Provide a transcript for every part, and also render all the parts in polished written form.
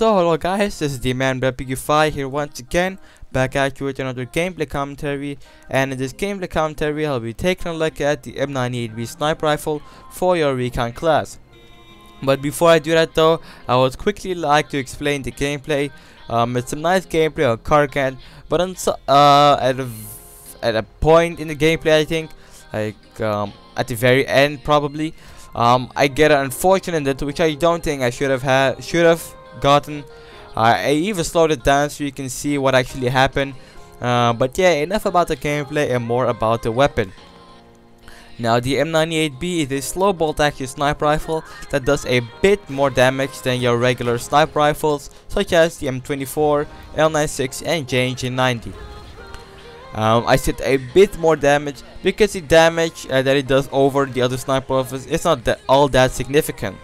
So hello guys, this is the man BFP4F here once again, back at you with another gameplay commentary. And in this gameplay commentary I'll be taking a look at the M98B sniper rifle for your recon class. But before I do that though, I would quickly like to explain the gameplay. It's some nice gameplay on Karkan, but on at a point in the gameplay, I think, like at the very end probably, I get an unfortunate hit which I don't think I should have gotten. I even slowed it down so you can see what actually happened. But yeah, enough about the gameplay and more about the weapon. Now the M98B is a slow bolt action sniper rifle that does a bit more damage than your regular sniper rifles such as the M24, L96 and JNJ90. I said a bit more damage because the damage that it does over the other sniper rifles is not all that significant.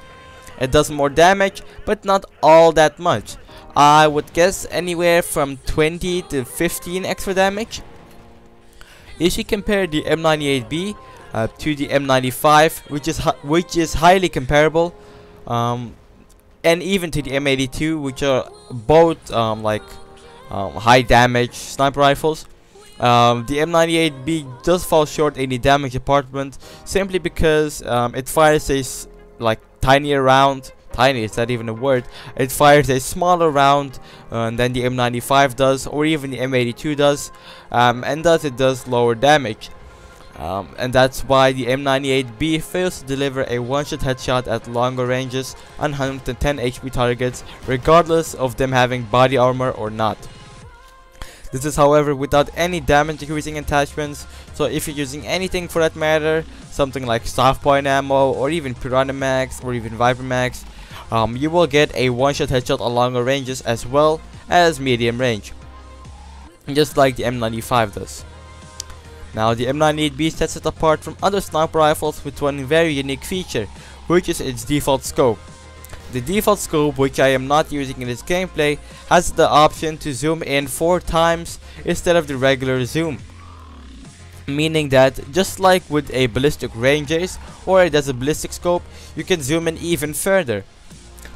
It does more damage, but not all that much. I would guess anywhere from 20 to 15 extra damage. If you compare the M98B to the M95, which is highly comparable, and even to the M82, which are both high damage sniper rifles. The M98B does fall short in the damage department simply because it fires a tinier round. Tiny, is that even a word? It fires a smaller round than the M95 does, or even the M82 does, and thus it does lower damage. And that's why the M98B fails to deliver a one-shot headshot at longer ranges on 110 HP targets, regardless of them having body armor or not. This is however without any damage increasing attachments, so if you're using anything for that matter, something like soft point ammo or even Piranha Max or even Viper Max, you will get a one-shot headshot on longer ranges as well as medium range, just like the M95 does. Now the M98B sets it apart from other sniper rifles with one very unique feature, which is its default scope. The default scope, which I am not using in this gameplay, has the option to zoom in 4 times instead of the regular zoom. Meaning that, just like with a ballistic ranges or a ballistic scope, you can zoom in even further.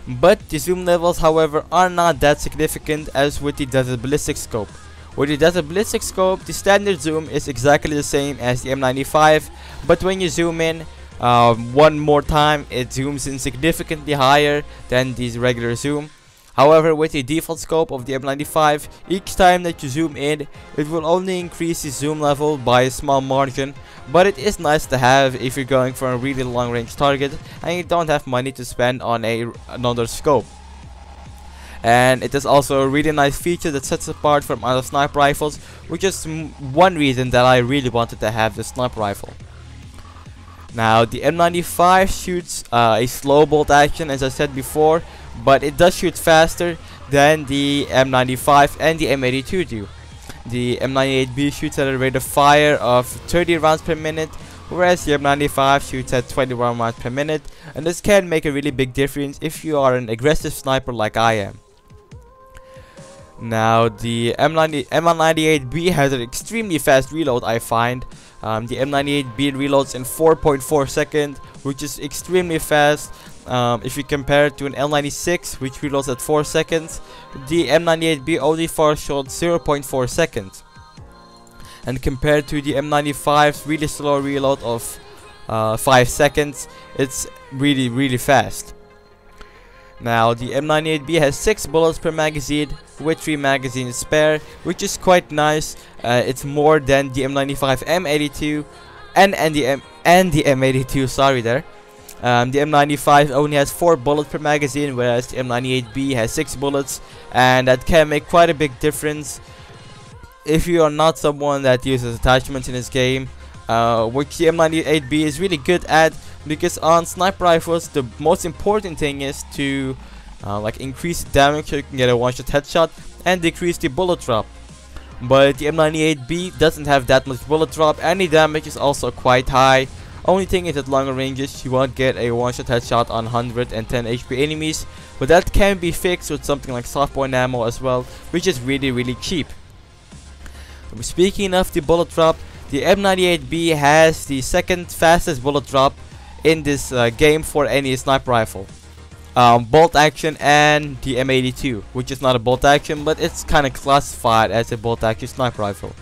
But the zoom levels, however, are not that significant as with the ballistic scope. With the ballistic scope, the standard zoom is exactly the same as the M95, but when you zoom in one more time, it zooms in significantly higher than the regular zoom. However, with the default scope of the M95, each time that you zoom in, it will only increase the zoom level by a small margin, but it is nice to have if you're going for a really long range target and you don't have money to spend on another scope. And it is also a really nice feature that sets it apart from other sniper rifles, which is one reason that I really wanted to have this sniper rifle. Now the M95 shoots a slow bolt action, as I said before, but it does shoot faster than the M95 and the M82 do. The M98B shoots at a rate of fire of 30 rounds per minute, whereas the M95 shoots at 21 rounds per minute, and this can make a really big difference if you are an aggressive sniper like I am. Now the M98B has an extremely fast reload, I find. The M98B reloads in 4.4 seconds, which is extremely fast. If you compare it to an L96, which reloads at 4 seconds, the M98B only falls short 0.4 seconds. And compared to the M95's really slow reload of 5 seconds, it's really fast. Now the M98B has 6 bullets per magazine with 3 magazines spare, which is quite nice. It's more than the M95 M82 and the M82, sorry there. The M95 only has 4 bullets per magazine, whereas the M98B has 6 bullets, and that can make quite a big difference if you are not someone that uses attachments in this game, which the M98B is really good at. Because on sniper rifles, the most important thing is to increase damage so you can get a one-shot headshot and decrease the bullet drop. But the M98B doesn't have that much bullet drop, and the damage is also quite high. Only thing is at longer ranges you won't get a one-shot headshot on 110 HP enemies, but that can be fixed with something like soft point ammo as well, which is really cheap. Speaking of the bullet drop, the M98B has the second fastest bullet drop in this game for any sniper rifle. bolt action, and the M82, which is not a bolt action, but it's kind of classified as a bolt action sniper rifle.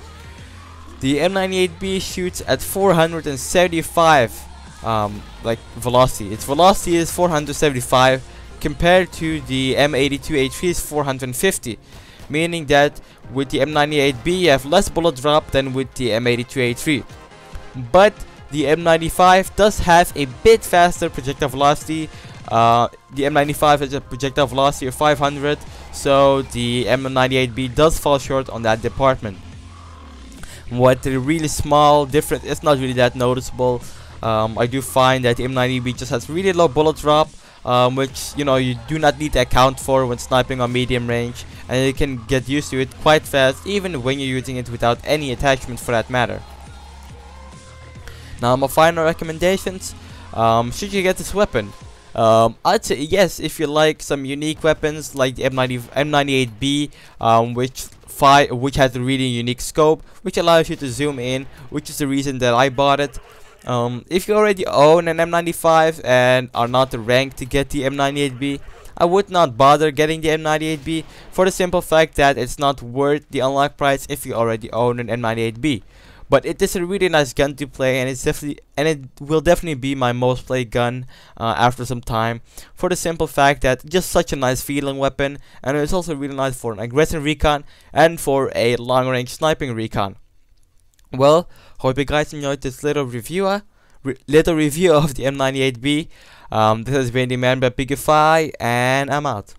The M98B shoots at 475 like velocity. Its velocity is 475 compared to the M82A3's 450, meaning that with the M98B you have less bullet drop than with the M82A3. But the M95 does have a bit faster projectile velocity. The M95 has a projectile velocity of 500, so the M98B does fall short on that department. What the really small difference is not really that noticeable. I do find that the M90B just has really low bullet drop, which you do not need to account for when sniping on medium range, and you can get used to it quite fast even when you're using it without any attachment for that matter. Now my final recommendations, should you get this weapon? I'd say yes if you like some unique weapons like the M98B, which has a really unique scope, which allows you to zoom in, which is the reason that I bought it. If you already own an M95 and are not ranked to get the M98B, I would not bother getting the M98B for the simple fact that it's not worth the unlock price if you already own an M98B. But it is a really nice gun to play, and it will definitely be my most played gun after some time, for the simple fact that just such a nice feeling weapon, and it's also really nice for an aggressive recon and for a long range sniping recon. Well, hope you guys enjoyed this little review of the M98B. This has been the Man BFP4F, and I'm out.